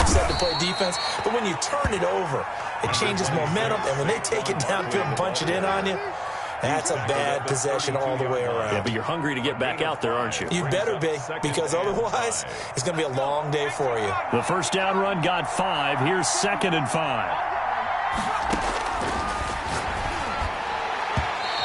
defense set to play defense. But when you turn it over, it changes momentum. And when they take it downfield and punch it in on you, that's a bad possession all the way around. Yeah, but you're hungry to get back out there, aren't you? You better be, because otherwise it's going to be a long day for you. The first down run got 5. Here's 2nd and 5.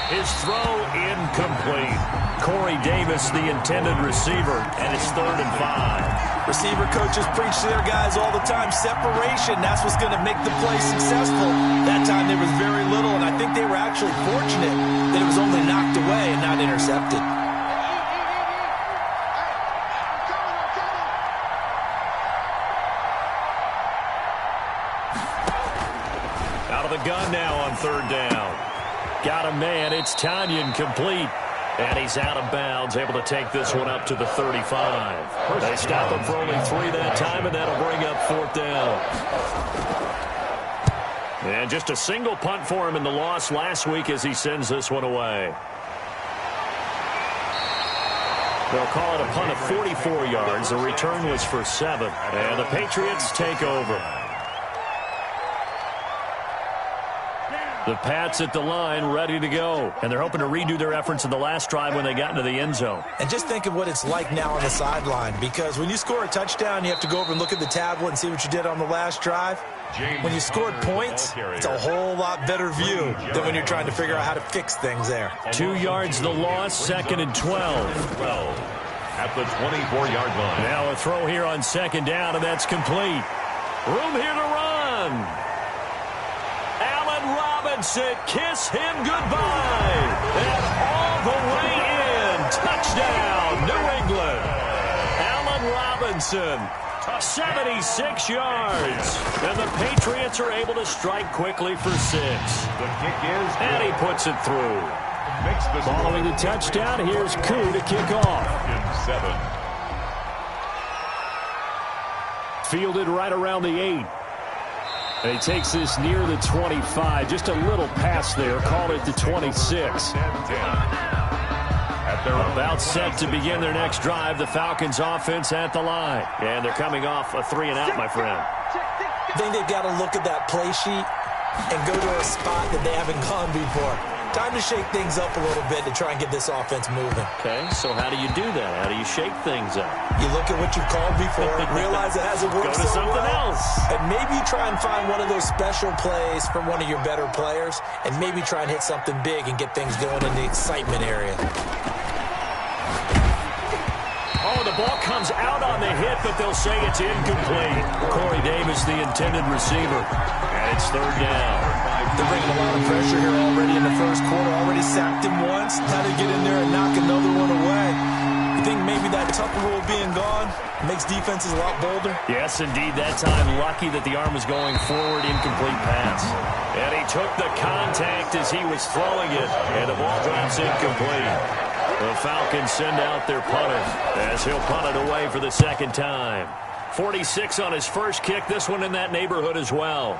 His throw incomplete. Corey Davis, the intended receiver, and it's 3rd and 5. Receiver coaches preach to their guys all the time. Separation, that's what's going to make the play successful. That time there was very little, and I think they were actually fortunate that it was only knocked away and not intercepted. Out of the gun now on 3rd down. Got a man. It's Tanyan complete. And he's out of bounds, able to take this one up to the 35. They stop him for only 3 that time, and that'll bring up 4th down. And just a single punt for him in the loss last week as he sends this one away. They'll call it a punt of 44 yards. The return was for 7. And the Patriots take over. The Pats at the line, ready to go. And they're hoping to redo their efforts in the last drive when they got into the end zone. And just think of what it's like now on the sideline, because when you score a touchdown, you have to go over and look at the tablet and see what you did on the last drive. When you scored points, it's a whole lot better view than when you're trying to figure out how to fix things there. 2 yards the loss, 2nd and 12. At the 24-yard line. Now a throw here on 2nd down, and that's complete. Room here to run. Robinson, kiss him goodbye. And all the way in. Touchdown, New England. Allen Robinson, 76 yards. And the Patriots are able to strike quickly for 6. The kick is good. And he puts it through. Following the touchdown, here's Koo to kick off. 7. Fielded right around the 8. And he takes this near the 25. Just a little pass there. Called it the 26. About set to begin their next drive. The Falcons offense at the line. And they're coming off a 3-and-out, my friend. I think they've got to look at that play sheet and go to a spot that they haven't gone before. Time to shake things up a little bit to try and get this offense moving. Okay, so how do you do that? How do you shake things up? You look at what you've called before, realize it hasn't worked Go to something else. And maybe try and find one of those special plays from one of your better players, and maybe try and hit something big and get things going in the excitement area. Oh, the ball comes out on the hit, but they'll say it's incomplete. Corey Davis, the intended receiver. And it's 3rd down. They're bringing a lot of pressure here already in the first quarter. Already sacked him once. Now they get in there and knock another one away. You think maybe that Tucker rule being gone makes defenses a lot bolder? Yes, indeed. That time, lucky that the arm was going forward. Incomplete pass. And he took the contact as he was throwing it. And the ball drops incomplete. The Falcons send out their punter as he'll punt it away for the 2nd time. 46 on his first kick. This one in that neighborhood as well.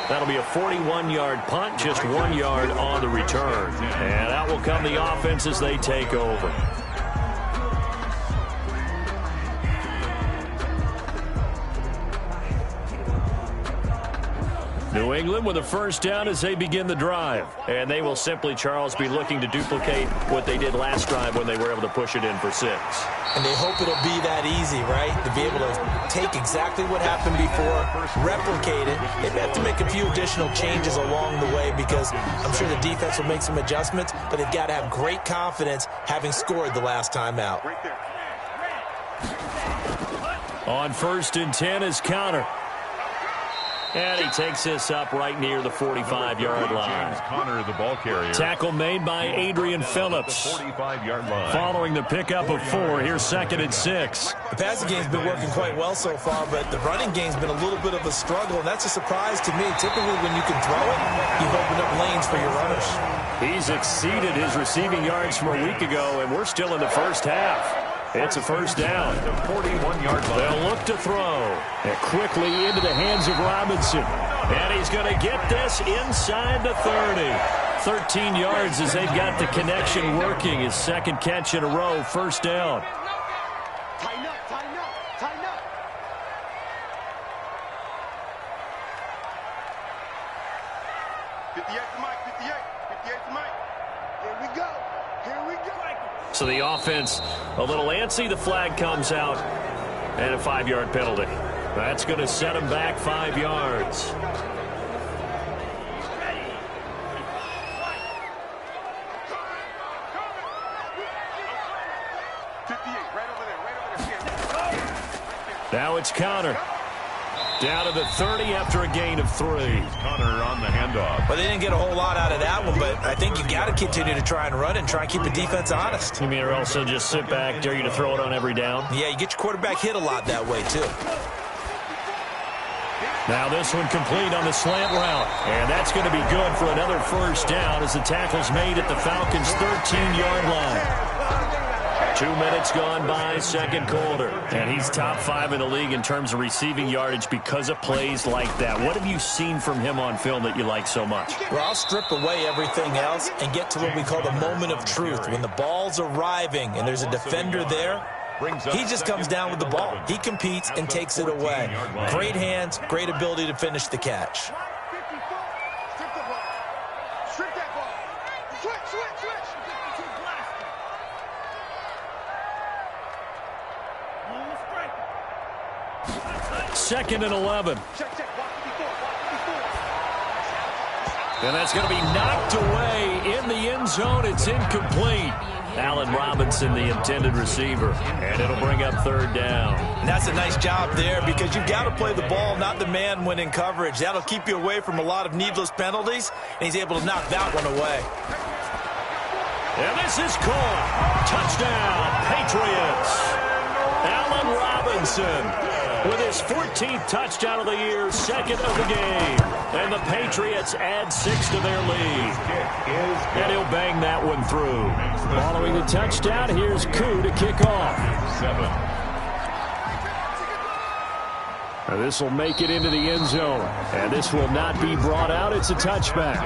That'll be a 41-yard punt, just 1 yard on the return. And out will come the offense as they take over. New England with a first down as they begin the drive. And they will simply, Charles, be looking to duplicate what they did last drive when they were able to push it in for 6. And they hope it'll be that easy, right? To be able to take exactly what happened before, replicate it. They have to make a few additional changes along the way because I'm sure the defense will make some adjustments, but they've got to have great confidence having scored the last time out. On 1st and 10 is Connor. And he takes this up right near the 45-yard line. Connor, the ball carrier. Tackle made by Adrian Phillips. 45-yard line. Following the pickup of 4, here's 2nd and 6. The passing game's been working quite well so far, but the running game's been a little bit of a struggle, and that's a surprise to me. Typically, when you can throw it, you've opened up lanes for your runners. He's exceeded his receiving yards from a week ago, and we're still in the first half. It's a first down. The 41-yard line. They'll look to throw. And quickly into the hands of Robinson. And he's going to get this inside the 30. 13 yards as they've got the connection working. His 2nd catch in a row, first down. 58 to Mike, 58. 58 to Mike. Here we go. Here we go. So the offense a little antsy. The flag comes out, and a 5-yard penalty. That's going to set him back 5 yards. Now it's Connor. Down to the 30 after a gain of 3. Connor on the handoff. Well, they didn't get a whole lot out of that one, but I think you got to continue to try and run and try and keep the defense honest. You mean or also just sit back, dare you to throw it on every down? Yeah, you get your quarterback hit a lot that way, too. Now this one complete on the slant route. And that's going to be good for another first down as the tackle's made at the Falcons' 13-yard line. 2 minutes gone by, second quarter. And he's top 5 in the league in terms of receiving yardage because of plays like that. What have you seen from him on film that you like so much? Well, I'll strip away everything else and get to what we call the moment of truth. When the ball's arriving and there's a defender there, he just comes down with the ball. He competes and takes it away. Great hands, great ability to finish the catch. Second and 11. And that's going to be knocked away in the end zone. It's incomplete. Allen Robinson, the intended receiver. And it'll bring up third down. And that's a nice job there because you've got to play the ball, not the man when in coverage. That'll keep you away from a lot of needless penalties, and he's able to knock that one away. And this is caught. Touchdown, Patriots. Allen Robinson with his 14th touchdown of the year, second of the game. And the Patriots add 6 to their lead. And he'll bang that one through. Following the touchdown, here's Koo to kick off. 7. This will make it into the end zone. And this will not be brought out. It's a touchback.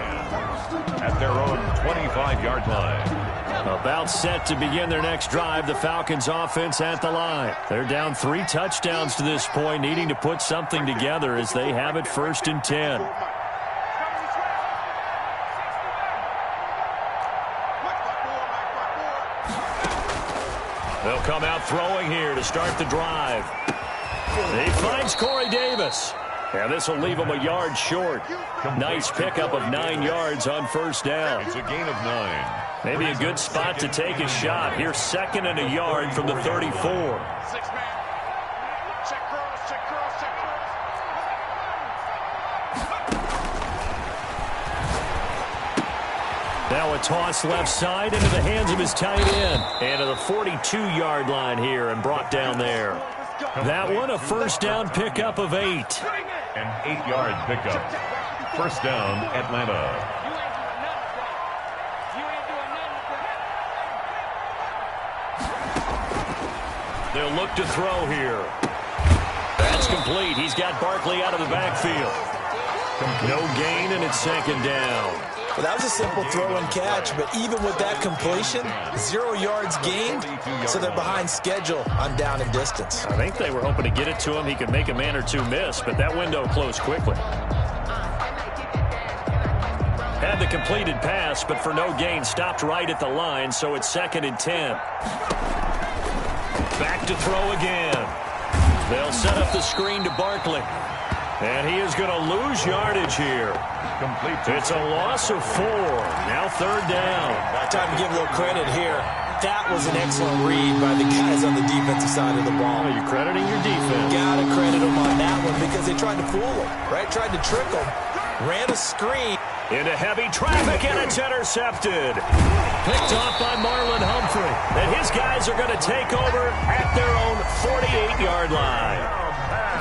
At their own 25-yard line. About set to begin their next drive, the Falcons offense at the line. They're down 3 touchdowns to this point, needing to put something together as they have it 1st and 10. They'll come out throwing here to start the drive. He finds Corey Davis. And this will leave him a yard short. Nice pickup of 9 yards on first down. It's a gain of 9. Maybe a good spot to take a shot. Here's 2nd and a yard from the 34. 6 man. Check cross, check cross, check cross. Now a toss left side into the hands of his tight end. And to the 42-yard line here and brought down there. That one a first down pickup of 8. An 8-yard pickup. First down, Atlanta. They'll look to throw here. That's complete. He's got Barkley out of the backfield. No gain, and it's 2nd down. Well, that was a simple throw and catch, but even with that completion, 0 yards gained, so they're behind schedule on down and distance. I think they were hoping to get it to him. He could make a man or two miss, but that window closed quickly. Had the completed pass, but for no gain, stopped right at the line, so it's 2nd and 10. Back to throw again. They'll set up the screen to Barkley. And he is going to lose yardage here. It's a loss of 4. Now 3rd down. Time to give a little credit here. That was an excellent read by the guys on the defensive side of the ball. Well, you're crediting your defense. Got to credit them on that one because they tried to fool him, right? Tried to trick him. Ran a screen. Into heavy traffic, and it's intercepted. Picked off by Marlon Humphrey. And his guys are going to take over at their own 48-yard line.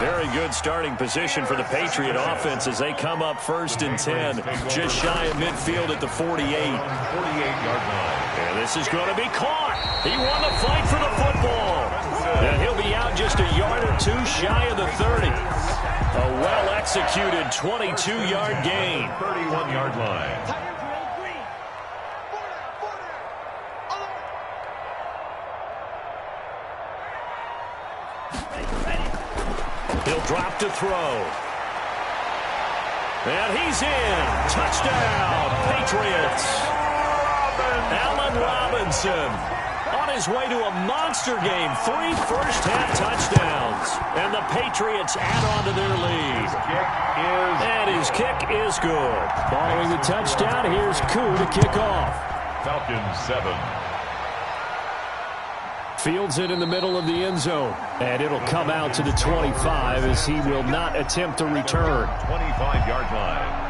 Very good starting position for the Patriot offense as they come up 1st and 10. Just shy of midfield at the 48. 48-yard line. And this is going to be caught. He won the fight for the football. And he'll be out just a yard or 2 shy of the 30. A well-executed 22-yard gain. 31-yard line. He'll drop to throw. And he's in. Touchdown, Patriots. Allen Robinson on his way to a monster game. 3 first-half touchdowns. And the Patriots add on to their lead. And his kick is good. Following the touchdown, here's Koo to kick off. Falcons 7. Fields it in the middle of the end zone. And it'll come out to the 25 as he will not attempt to return. 25-yard line.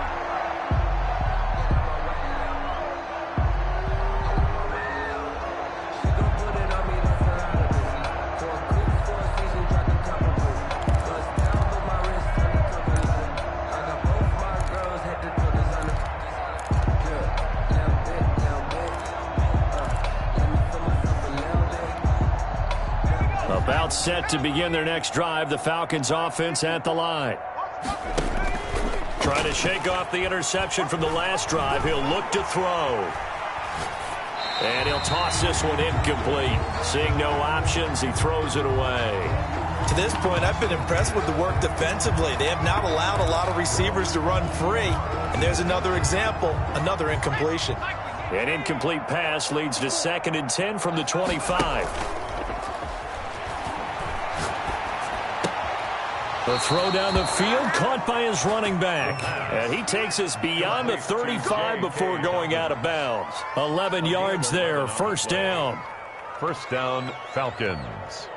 About set to begin their next drive, the Falcons offense at the line. Trying to shake off the interception from the last drive. He'll look to throw. And he'll toss this one incomplete. Seeing no options, he throws it away. To this point, I've been impressed with the work defensively. They have not allowed a lot of receivers to run free. And there's another example, another incompletion. An incomplete pass leads to 2nd and 10 from the 25. The throw down the field, caught by his running back. And he takes us beyond the 35 before going out of bounds. 11 yards there, first down. First down, Falcons.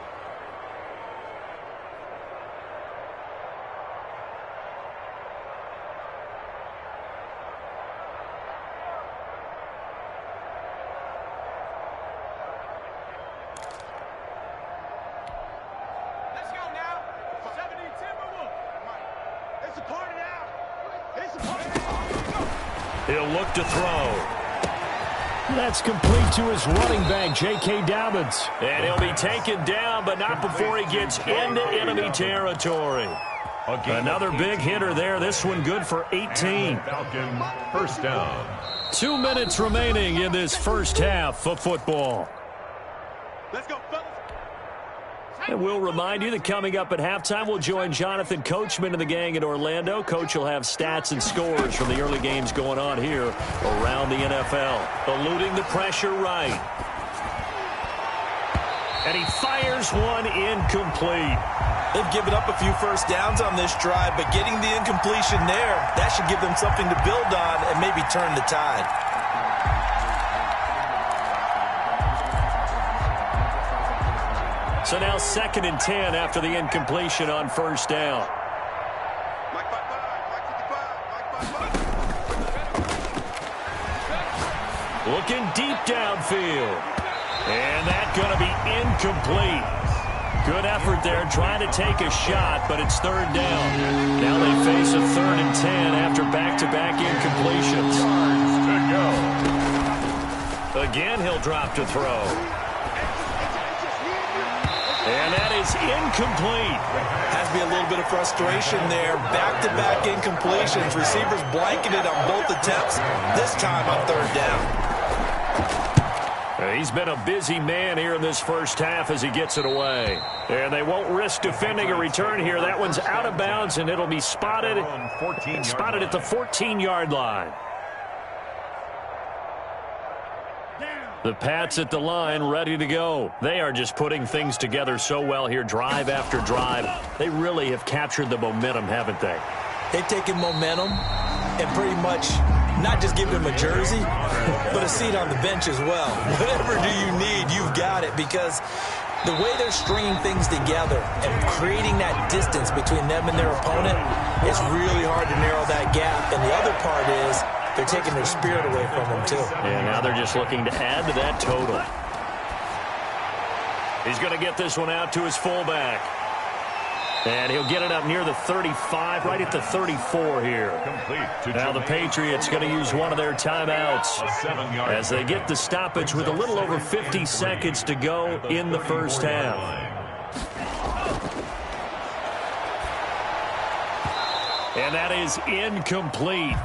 He'll look to throw. That's complete to his running back, J.K. Dobbins. And he'll be taken down, but not before he gets into enemy territory. Another big hitter there. This one good for 18. Falcon, first down. 2 minutes remaining in this first half of football. Let's go, fellas. And we'll remind you that coming up at halftime, we'll join Jonathan Coachman and the gang in Orlando. Coach will have stats and scores from the early games going on here around the NFL. Eluding the pressure right. And he fires one incomplete. They've given up a few first downs on this drive, but getting the incompletion there, that should give them something to build on and maybe turn the tide. So now 2nd and 10 after the incompletion on first down. Looking deep downfield. And that's going to be incomplete. Good effort there trying to take a shot, but it's 3rd down. Now they face a 3rd and 10 after back-to-back incompletions. Again, he'll drop to throw. And that is incomplete. Has to be a little bit of frustration there. Back-to-back incompletions. Receivers blanketed on both attempts. This time on 3rd down. He's been a busy man here in this first half as he gets it away. And they won't risk defending a return here. That one's out of bounds, and it'll be spotted at the 14-yard line. The Pats at the line, ready to go. They are just putting things together so well here, drive after drive. They really have captured the momentum, haven't they? They've taken momentum and pretty much not just given him a jersey, but a seat on the bench as well. Whatever do you need, you've got it, because the way they're stringing things together and creating that distance between them and their opponent, it's really hard to narrow that gap. And the other part is, they're taking their spirit away from them, too. And now they're just looking to add to that total. He's going to get this one out to his fullback. And he'll get it up near the 35, right at the 34 here. Now the Patriots going to use one of their timeouts as they get the stoppage with a little over 50 seconds to go in the first half. And that is incomplete.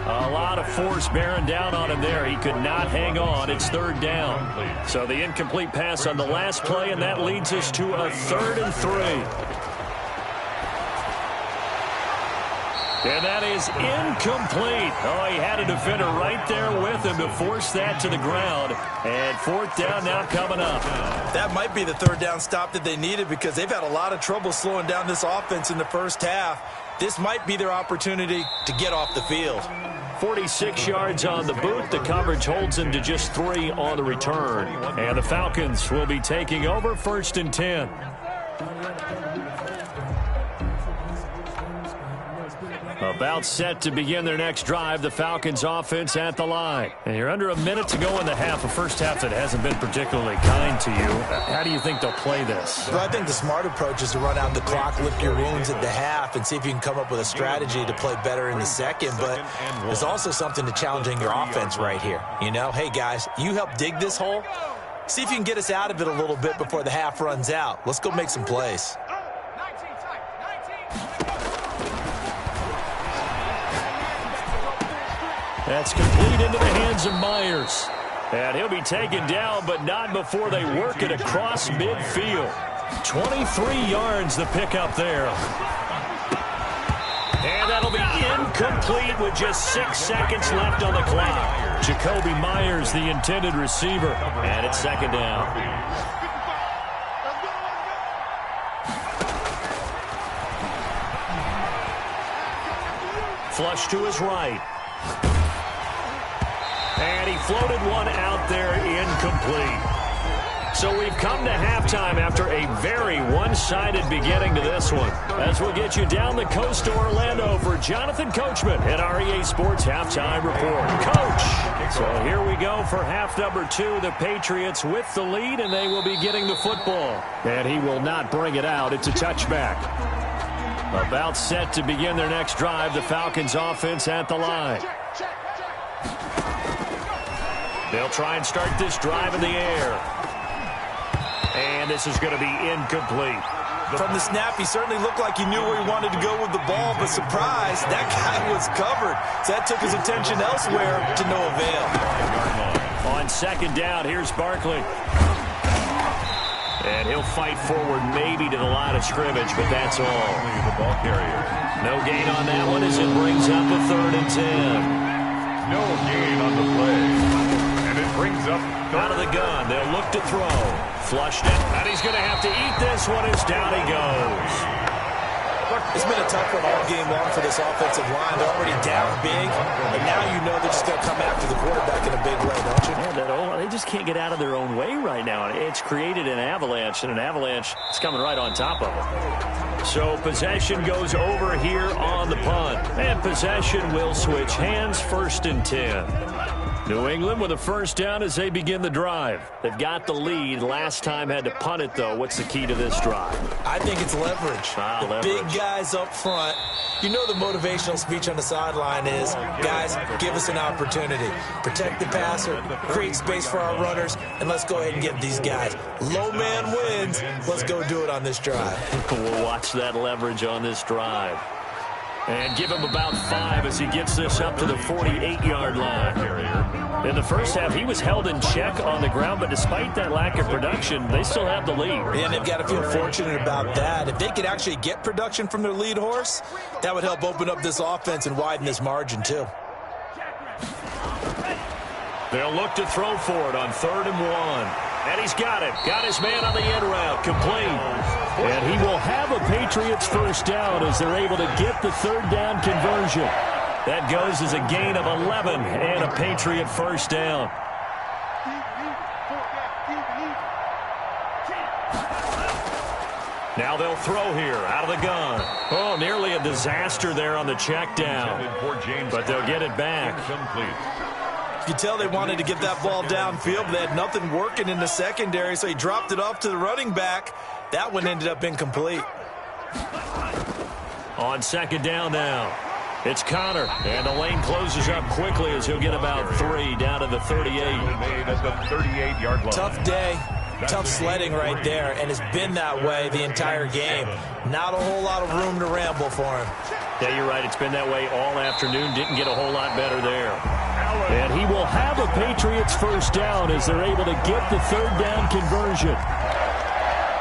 A lot of force bearing down on him there. He could not hang on. It's 3rd down. So the incomplete pass on the last play, and that leads us to a 3rd and 3. And that is incomplete. Oh, he had a defender right there with him to force that to the ground. And fourth down now coming up. That might be the third down stop that they needed because they've had a lot of trouble slowing down this offense in the first half. This might be their opportunity to get off the field. 46 yards on the boot. The coverage holds him to just 3 on the return. And the Falcons will be taking over 1st and 10. About set to begin their next drive, the Falcons offense at the line. And you're under a minute to go in the half, a first half that hasn't been particularly kind to you. How do you think they'll play this? Well, I think the smart approach is to run out the clock, lick your wounds at the half, and see if you can come up with a strategy to play better in the second. But there's also something to challenging your offense right here. You know, hey, guys, you help dig this hole. See if you can get us out of it a little bit before the half runs out. Let's go make some plays. That's complete into the hands of Myers. And he'll be taken down, but not before they work it across midfield. 23 yards the pickup there. And that'll be incomplete with just 6 seconds left on the clock. Jacoby Myers, the intended receiver. And it's 2nd down. Flush to his right. And he floated one out there incomplete. So we've come to halftime after a very one-sided beginning to this one. As we'll get you down the coast to Orlando for Jonathan Coachman at REA Sports Halftime Report. Coach! So here we go for half number 2. The Patriots with the lead, and they will be getting the football. And he will not bring it out. It's a touchback. About set to begin their next drive, the Falcons offense at the line. They'll try and start this drive in the air. And this is going to be incomplete. From the snap, he certainly looked like he knew where he wanted to go with the ball, but surprise, that guy was covered. So that took his attention elsewhere to no avail. On 2nd down, here's Barkley. And he'll fight forward maybe to the line of scrimmage, but that's all. The ball carrier. No gain on that one as it brings up a 3rd and 10. No gain on the play. And it brings up out of the gun. They'll look to throw. Flushed it. And he's going to have to eat this one as down he goes. It's been a tough one all game long for this offensive line. They're already down big, and now you know they're just going to come after the quarterback in a big way, don't you? Yeah, they just can't get out of their own way right now. It's created an avalanche, and an avalanche is coming right on top of them. So possession goes over here on the punt. And possession will switch hands, 1st and 10. New England with a 1st down as they begin the drive. They've got the lead. Last time had to punt it, though. What's the key to this drive? I think it's leverage. The big guys up front. You know the motivational speech on the sideline is, guys, give us an opportunity. Protect the passer, create space for our runners, and let's go ahead and get these guys. Low man wins. Let's go do it on this drive. We'll watch that leverage on this drive. And give him about 5 as he gets this up to the 48-yard line. In the first half, he was held in check on the ground, but despite that lack of production, they still have the lead. And they've got to feel fortunate about that. If they could actually get production from their lead horse, that would help open up this offense and widen this margin, too. They'll look to throw for it on 3rd and 1. And he's got it. Got his man on the end route. Complete. And he will have a Patriots 1st down as they're able to get the 3rd down conversion. That goes as a gain of 11 and a Patriot 1st down. Now they'll throw here out of the gun. Oh, nearly a disaster there on the check down. But they'll get it back. You could tell they wanted to get that ball downfield, but they had nothing working in the secondary, so he dropped it off to the running back. That one ended up incomplete. On 2nd down now, it's Connor, and the lane closes up quickly as he'll get about 3 down to the 38. At the 38-yard line. Tough day, tough sledding right there, and it's been that way the entire game. Not a whole lot of room to ramble for him. Yeah, you're right. It's been that way all afternoon. Didn't get a whole lot better there. And he will have a Patriots 1st down as they're able to get the 3rd down conversion.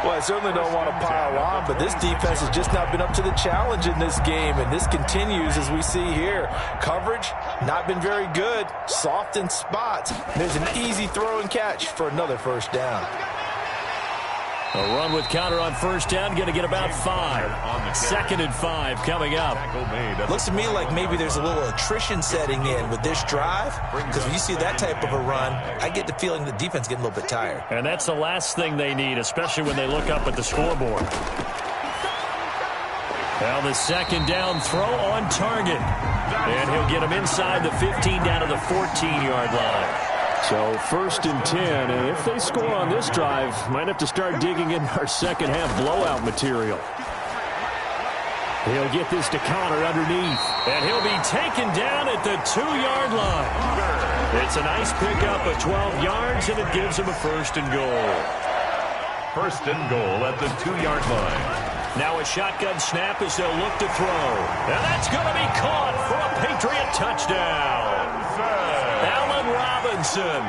Well, I certainly don't want to pile on, but this defense has just not been up to the challenge in this game, and this continues as we see here. Coverage, not been very good. Soft in spots. There's an easy throw and catch for another first down. A run with counter on first down, going to get about 5. 2nd and 5 coming up. Looks to me like maybe there's a little attrition setting in with this drive, because when you see that type of a run, I get the feeling the defense is getting a little bit tired. And that's the last thing they need, especially when they look up at the scoreboard. Now the 2nd down throw on target. And he'll get him inside the 15 down to the 14-yard line. So 1st and 10, and if they score on this drive, might have to start digging in our second half blowout material. He'll get this to Connor underneath, and he'll be taken down at the 2-yard line. It's a nice pickup of 12 yards, and it gives him a 1st and goal. 1st and goal at the 2-yard line. Now a shotgun snap as they'll look to throw. And that's going to be caught for a Patriot touchdown. Allen Robinson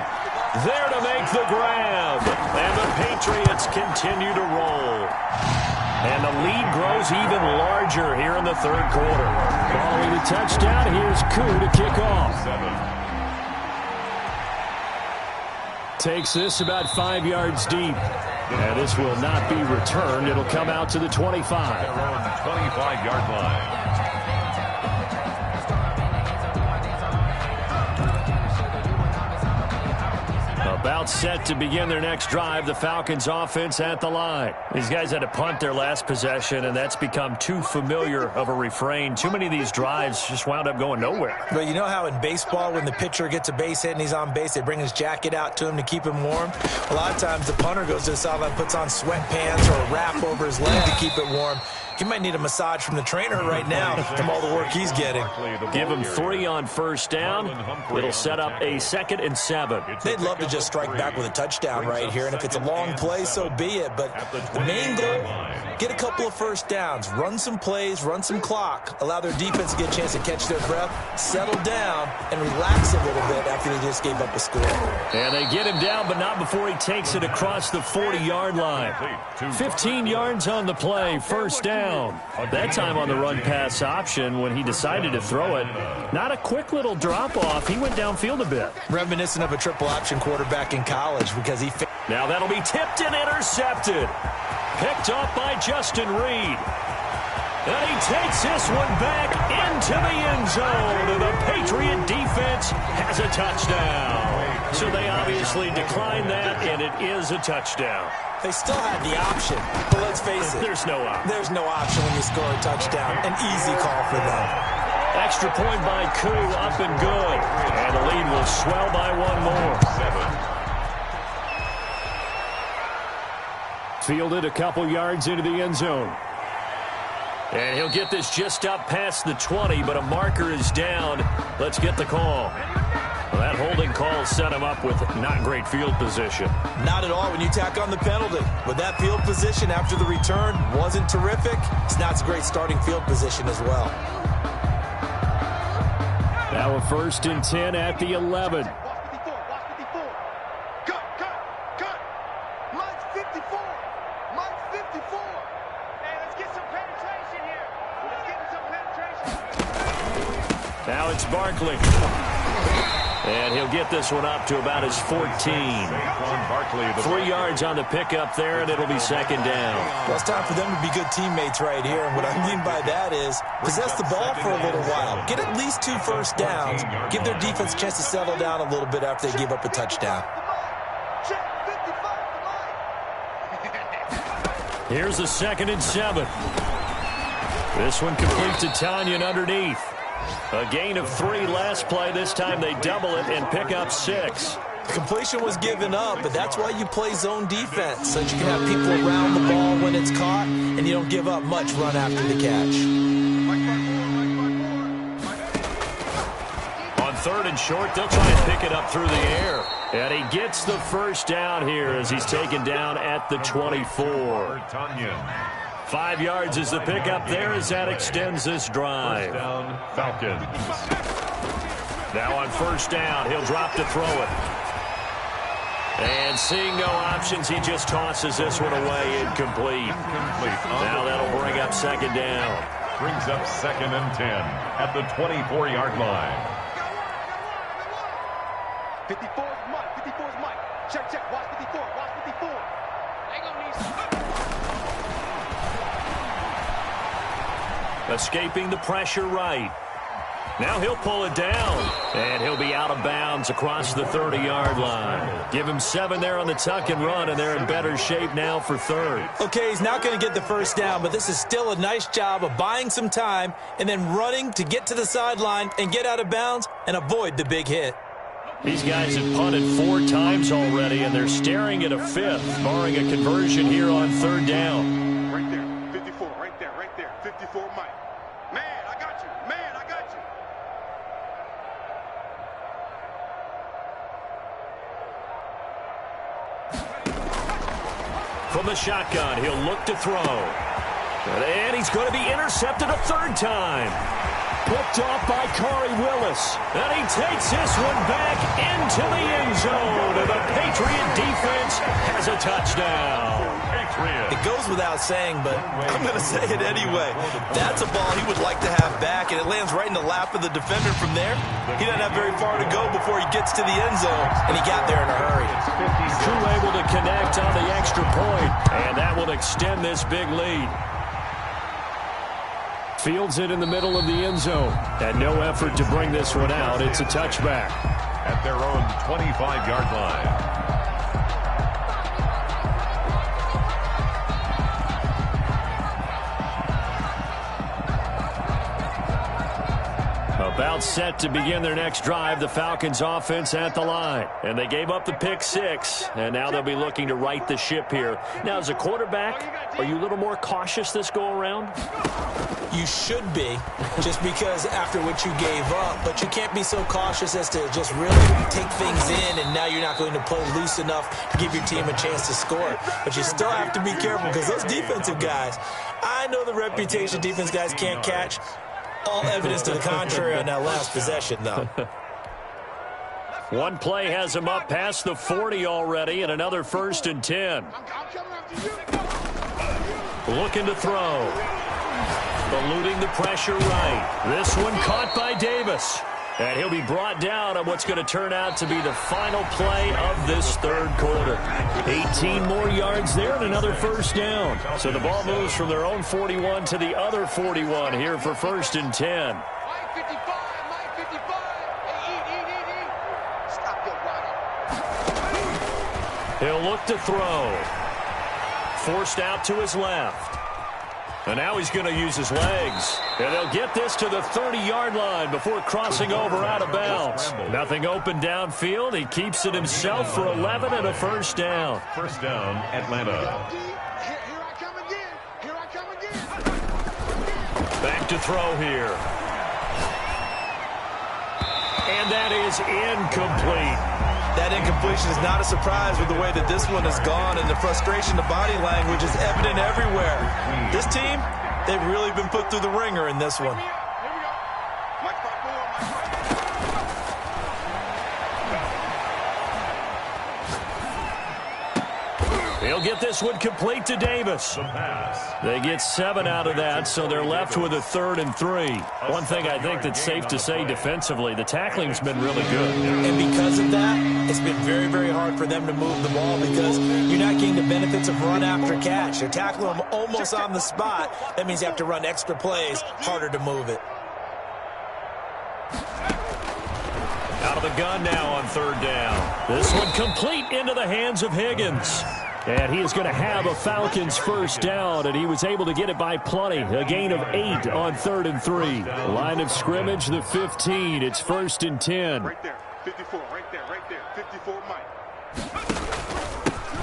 there to make the grab. And the Patriots continue to roll. And the lead grows even larger here in the 3rd quarter. Following the touchdown, here's Koo to kick off. Takes this about 5 yards deep. And this will not be returned. It'll come out to the 25. 25-yard line. About set to begin their next drive, the Falcons offense at the line. These guys had to punt their last possession, and that's become too familiar of a refrain. Too many of these drives just wound up going nowhere. But you know how in baseball, when the pitcher gets a base hit and he's on base, they bring his jacket out to him to keep him warm? A lot of times the punter goes to the sideline, puts on sweatpants or a wrap over his leg to keep it warm. He might need a massage from the trainer right now from all the work he's getting. Give him 3 on first down. It'll set up a 2nd and 7. They'd love to just strike back with a touchdown right here, and if it's a long play, so be it. But the main goal, get a couple of first downs, run some plays, run some clock, allow their defense to get a chance to catch their breath, settle down, and relax a little bit after they just gave up a score. And they get him down, but not before he takes it across the 40-yard line. 15 yards on the play, first down. That time on the run-pass option when he decided to throw it. Not a quick little drop-off. He went downfield a bit. Reminiscent of a triple-option quarterback in college because he... Now that'll be tipped and intercepted. Picked off by Justin Reed. And he takes this one back into the end zone. And the Patriot defense has a touchdown. So they obviously declined that, and it is a touchdown. They still had the option, but let's face it. There's no option. There's no option when you score a touchdown. An easy call for them. Extra point by Koo, up and good. And the lead will swell by 1 more. Fielded a couple yards into the end zone. And he'll get this just up past the 20, but a marker is down. Let's get the call. Well, that holding call set him up with not great field position. Not at all when you tack on the penalty. With that field position after the return wasn't terrific, it's not a great starting field position as well. Now a 1st and 10 at the 11. Cut. Mine's 54. Mine's 54. Hey, let's get some penetration here. Let's get some penetration. Now it's Barkley. And he'll get this one up to about his 14. 3 yards on the pickup there, and it'll be 2nd down. Well, it's time for them to be good teammates right here. And what I mean by that is possess the ball for a little while. Get at least 2 first downs. Give their defense a chance to settle down a little bit after they give up a touchdown. Here's the 2nd and 7. This one complete to Tanyan underneath. A gain of 3 last play. This time they double it and pick up 6. The completion was given up, but that's why you play zone defense, so that you can have people around the ball when it's caught, and you don't give up much run after the catch. On 3rd and short, they'll try and pick it up through the air. And he gets the first down here as he's taken down at the 24. 5 yards is the pickup there as that extends this drive. First down, Falcons. Now on first down, he'll drop to throw it. And seeing no options, he just tosses this one away, incomplete. Now that'll bring up second down. Brings up 2nd and 10 at the 24-yard line. 54 is Mike. 54 is Mike. Check, check. Watch 54. Watch 54. They gonna need some. Escaping the pressure right. Now he'll pull it down, and he'll be out of bounds across the 30-yard line. Give him 7 there on the tuck and run, and they're in better shape now for third. Okay, he's not going to get the first down, but this is still a nice job of buying some time and then running to get to the sideline and get out of bounds and avoid the big hit. These guys have punted 4 times already, and they're staring at a 5th, barring a conversion here on third down. Right there. 54. Right there. Right there. 54 Mike. Man, I got you. Man, I got you. From the shotgun, he'll look to throw. And he's going to be intercepted a 3rd time. Picked off by Corey Willis. And he takes this one back into the end zone. And the Patriot defense has a touchdown. It goes without saying, but I'm going to say it anyway. That's a ball he would like to have back, and it lands right in the lap of the defender from there. He doesn't have very far to go before he gets to the end zone, and he got there in a hurry. Crew able to connect on the extra point, and that will extend this big lead. Fields it in the middle of the end zone. And no effort to bring this one out. It's a touchback. At their own 25-yard line. About set to begin their next drive, the Falcons offense at the line. And they gave up the pick 6, and now they'll be looking to right the ship here. Now, as a quarterback, are you a little more cautious this go-around? You should be, just because after what you gave up, but you can't be so cautious as to just really take things in, and now you're not going to play loose enough to give your team a chance to score. But you still have to be careful, because those defensive guys, I know the reputation defense guys can't catch. All evidence to the contrary on that last possession, though. One play has him up past the 40 already, and another 1st and 10. Looking to throw. Eluding the pressure right. This one caught by Davis. And he'll be brought down on what's going to turn out to be the final play of this 3rd quarter. 18 more yards there and another 1st down. So the ball moves from their own 41 to the other 41 here for 1st and 10. Mike 55. Mike 55. Hey, eat. Stop that, Ronnie. He'll look to throw. Forced out to his left. And now he's going to use his legs. And they'll get this to the 30-yard line before crossing over out of bounds. Nothing open downfield. He keeps it himself for 11 and a 1st down. 1st down, Atlanta. Here I come again. Back to throw here. And that is incomplete. That incompletion is not a surprise with the way that this one has gone, and the frustration, the body language is evident everywhere. This team, they've really been put through the ringer in this one. He'll get this one complete to Davis. They get 7 out of that, so they're left with a 3rd and 3. One thing I think that's safe to say defensively, the tackling's been really good. And because of that, it's been very, very hard for them to move the ball because you're not getting the benefits of run after catch. They're tackling them almost on the spot. That means you have to run extra plays, harder to move it. Out of the gun now on 3rd down. This one complete into the hands of Higgins. And he is going to have a Falcons 1st down, and he was able to get it by plenty. A gain of 8 on 3rd and 3. Line of scrimmage, the 15. It's 1st and 10. Right there. 54. Right there. 54 Mike.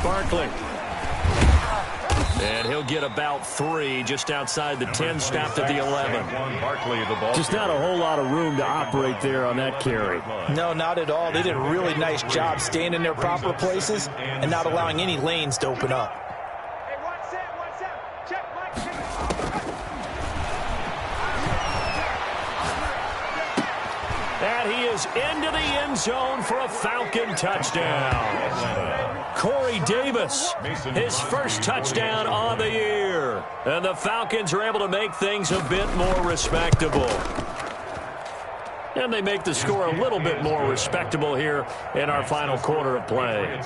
Barkley. And he'll get about 3 just outside the 10, stopped at the 11. Just not a whole lot of room to operate there on that carry. No, not at all. They did a really nice job staying in their proper places and not allowing any lanes to open up. Hey, 1-7. Check, Mike. That And he is into the end zone for a Falcon touchdown. Corey Davis, his first touchdown on the year. And the Falcons are able to make things a bit more respectable. And they make the score a little bit more respectable here in our final quarter of play.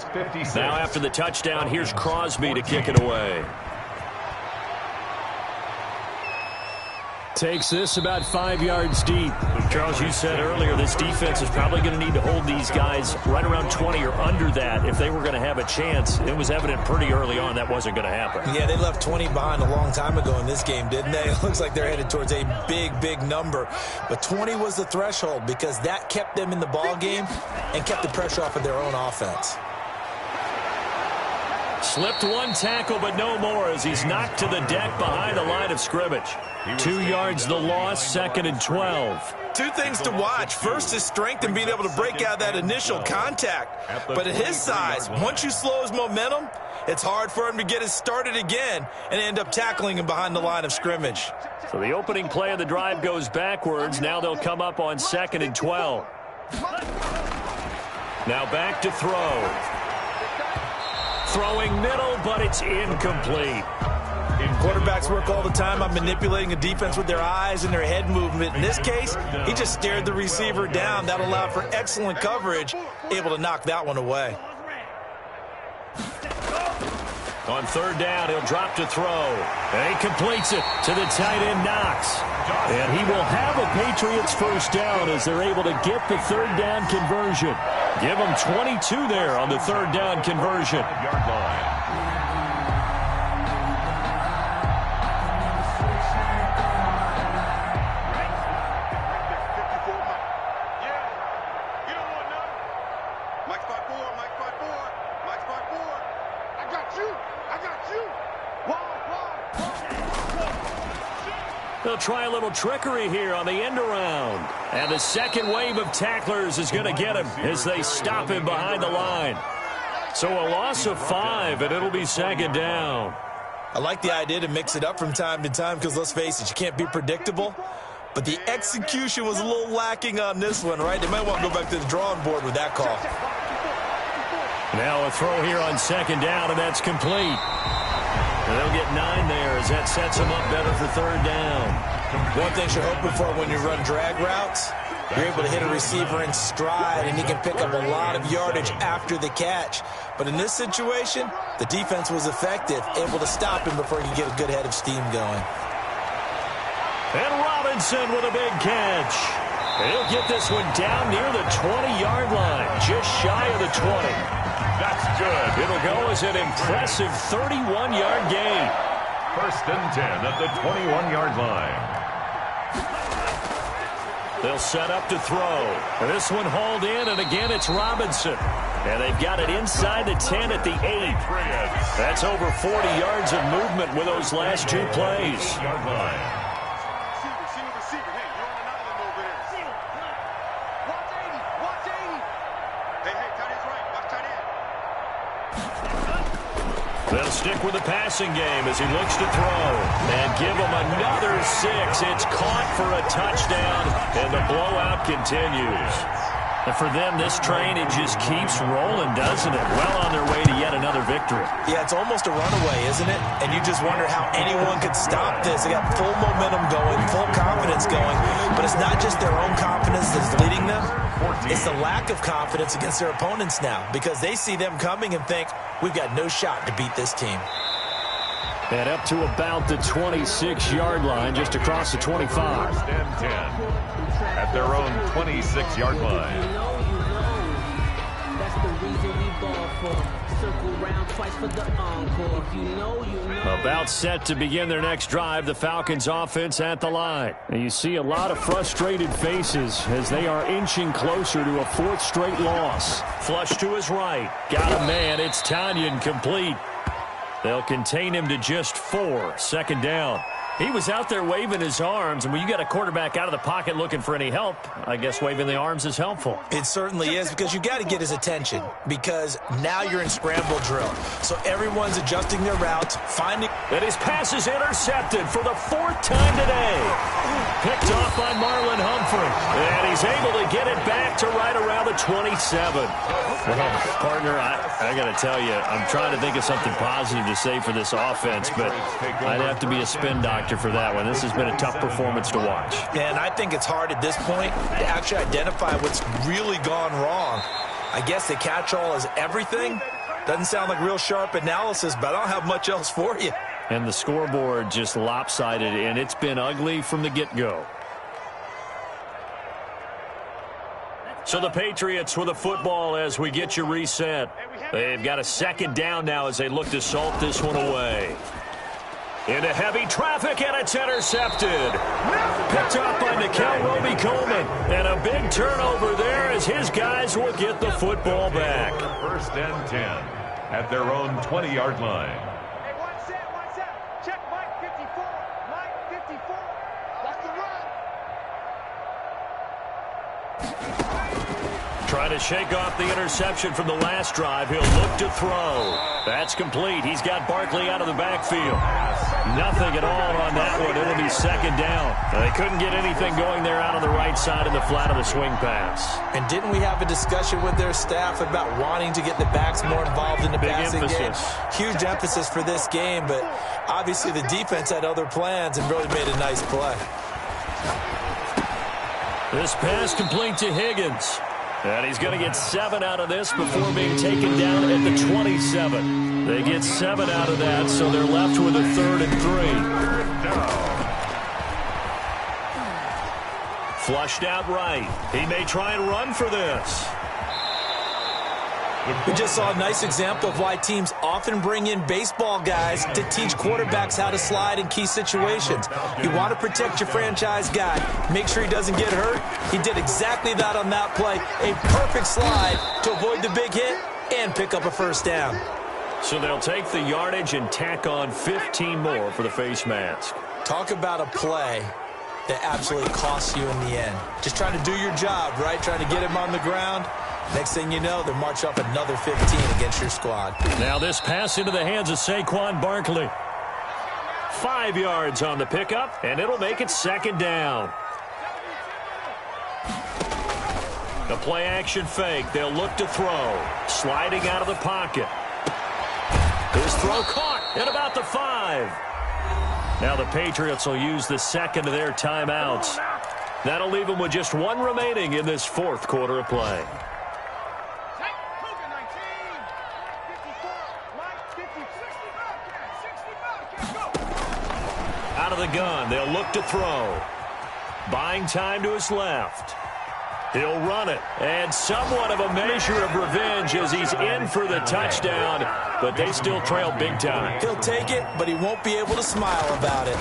Now after the touchdown, here's Crosby to kick it away. Takes this about 5 yards deep. Charles, you said earlier this defense is probably going to need to hold these guys right around 20 or under that if they were going to have a chance. It was evident pretty early on that wasn't going to happen. Yeah, they left 20 behind a long time ago in this game, didn't they? It looks like they're headed towards a big, big number. But 20 was the threshold because that kept them in the ball game and kept the pressure off of their own offense. Slipped one tackle, but no more as he's knocked to the deck behind the line of scrimmage. 2 yards the loss, 2nd and 12. Two things to watch. First is strength and being able to break out that initial contact. But at his size, once you slow his momentum, it's hard for him to get it started again and end up tackling him behind the line of scrimmage. So the opening play of the drive goes backwards. Now they'll come up on 2nd and 12. Now back to throw. Throwing middle, but it's incomplete. Quarterbacks work all the time on manipulating a defense with their eyes and their head movement. In this case, he just stared the receiver down. That allowed for excellent coverage, able to knock that one away. On 3rd down, he'll drop to throw. And he completes it to the tight end, Knox. And he will have a Patriots first down as they're able to get the 3rd down conversion. Give them 22 there on the 3rd down conversion. They'll try a little trickery here on the end around. And the second wave of tacklers is going to get him as they stop him behind the line. So a loss of 5, and it'll be 2nd down. I like the idea to mix it up from time to time because, let's face it, you can't be predictable. But the execution was a little lacking on this one, right? They might want to go back to the drawing board with that call. Now a throw here on 2nd down, and that's complete. And they'll get 9 there as that sets them up better for 3rd down. One thing you're hoping for when you run drag routes, you're able to hit a receiver in stride, and he can pick up a lot of yardage after the catch. But in this situation, the defense was effective, able to stop him before he could get a good head of steam going. And Robinson with a big catch. He'll get this one down near the 20-yard line, just shy of the 20. That's good. It'll go as an impressive 31-yard gain. 1st and 10 at the 21-yard line. They'll set up to throw. This one hauled in, and again it's Robinson. And they've got it inside the 10 at the 8. That's over 40 yards of movement with those last 2 plays. They'll stick with the passing game as he looks to throw. And give him another 6. It's caught for a touchdown, and the blowout continues. And for them, this train, it just keeps rolling, doesn't it? Well on their way to yet another victory. Yeah, it's almost a runaway, isn't it? And you just wonder how anyone could stop this. They got full momentum going, full confidence going. But it's not just their own confidence that's leading them. It's the lack of confidence against their opponents now because they see them coming and think, we've got no shot to beat this team. And up to about the 26-yard line, just across the 25. 1st and 10 at their own 26-yard line. About set to begin their next drive, the Falcons offense at the line. And you see a lot of frustrated faces as they are inching closer to a 4th straight loss. Flush to his right. Got a man. It's Tanyan complete. They'll contain him to just 4. 2nd down. He was out there waving his arms, and when you got a quarterback out of the pocket looking for any help, I guess waving the arms is helpful. It certainly is because you got to get his attention because now you're in scramble drill. So everyone's adjusting their routes, finding... And his pass is intercepted for the 4th time today. Picked off by Marlon Humphrey. And he's able to get it it back to right around the 27. Well, partner, I got to tell you, I'm trying to think of something positive to say for this offense, but I'd have to be a spin doctor for that one. This has been a tough performance to watch. And I think it's hard at this point to actually identify what's really gone wrong. I guess the catch-all is everything. Doesn't sound like real sharp analysis, but I don't have much else for you. And the scoreboard just lopsided, and it's been ugly from the get-go. So the Patriots with the football as we get you reset. They've got a second down now as they look to salt this one away. Into heavy traffic, and it's intercepted. Picked up by Nikel Roby-Coleman. And a big turnover there as his guys will get the football back. First and 10 at their own 20-yard line. Hey, one set. Check Mike 54. Mike 54. Watch the run. Trying to shake off the interception from the last drive. He'll look to throw. That's complete. He's got Barkley out of the backfield. Nothing at all on that one. It'll be second down. They couldn't get anything going there out on the right side in the flat of the swing pass. And didn't we have a discussion with their staff about wanting to get the backs more involved in the passing game? Huge emphasis for this game, but obviously the defense had other plans and really made a nice play. This pass complete to Higgins. And he's going to get 7 out of this before being taken down at the 27. They get 7 out of that, so they're left with a 3rd and 3. Flushed out right. He may try and run for this. We just saw a nice example of why teams often bring in baseball guys to teach quarterbacks how to slide in key situations. You want to protect your franchise guy. Make sure he doesn't get hurt. He did exactly that on that play. A perfect slide to avoid the big hit and pick up a first down. So they'll take the yardage and tack on 15 more for the face mask. Talk about a play that absolutely costs you in the end. Just trying to do your job, right? Trying to get him on the ground. Next thing you know, they'll march up another 15 against your squad. Now this pass into the hands of Saquon Barkley. 5 yards on the pickup, and it'll make it second down. The play-action fake. They'll look to throw. Sliding out of the pocket. His throw caught at about the 5. Now the Patriots will use the second of their timeouts. That'll leave them with just 1 remaining in this 4th quarter of play. Out of the gun, they'll look to throw. Buying time to his left. He'll run it, and somewhat of a measure of revenge as he's in for the touchdown, but they still trail big time. He'll take it, but he won't be able to smile about it.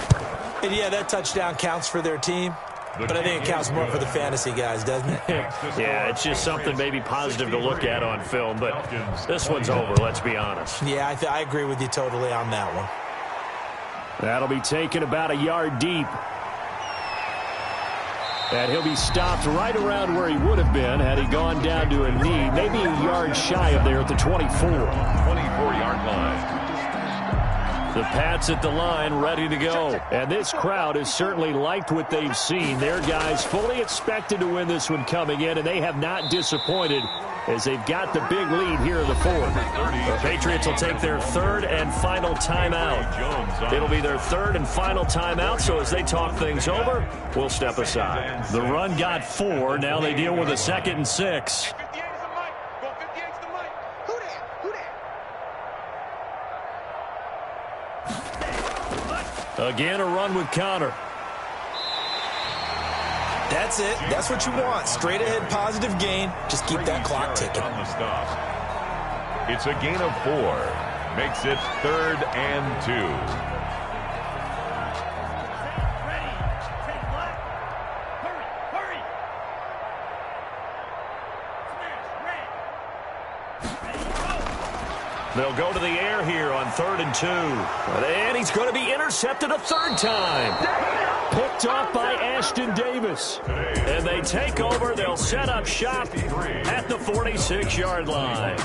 And yeah, that touchdown counts for their team, but I think it counts more for the fantasy guys, doesn't it? Yeah, it's just something maybe positive to look at on film, but this one's over, let's be honest. Yeah, I agree with you totally on that one. That'll be taken about a yard deep. And he'll be stopped right around where he would have been had he gone down to a knee, maybe a yard shy of there at the 24. 24-yard line. The Pats at the line ready to go. And this crowd has certainly liked what they've seen. Their guys fully expected to win this one coming in, and they have not disappointed as they've got the big lead here in the 4th. The Patriots will take their 3rd and final timeout. It'll be their 3rd and final timeout, so as they talk things over, we'll step aside. The run got 4. Now they deal with a 2nd and 6. Again, a run with Connor. That's it. That's what you want. Straight ahead positive gain. Just keep that clock ticking. It's a gain of 4. Makes it 3rd and 2. They'll go to the air here on 3rd and 2. And he's going to be intercepted a 3rd time. Picked off by Ashton Davis. And they take over. They'll set up shop at the 46-yard line.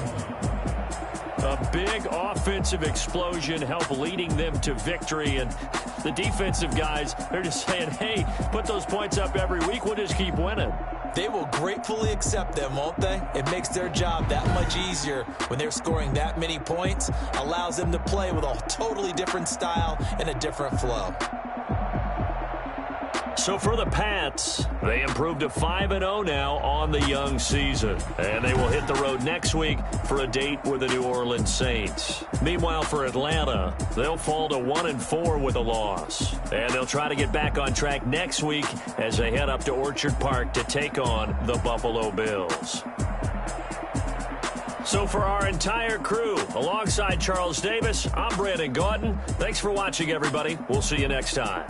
A big offensive explosion helped leading them to victory. And The defensive guys, they're just saying, hey, put those points up every week. We'll just keep winning. They will gratefully accept them, won't they? It makes their job that much easier when they're scoring that many points. Allows them to play with a totally different style and a different flow. So for the Pats, they improved to 5-0 now on the young season. And they will hit the road next week for a date with the New Orleans Saints. Meanwhile, for Atlanta, they'll fall to 1-4 with a loss. And they'll try to get back on track next week as they head up to Orchard Park to take on the Buffalo Bills. So for our entire crew, alongside Charles Davis, I'm Brandon Gaudin. Thanks for watching, everybody. We'll see you next time.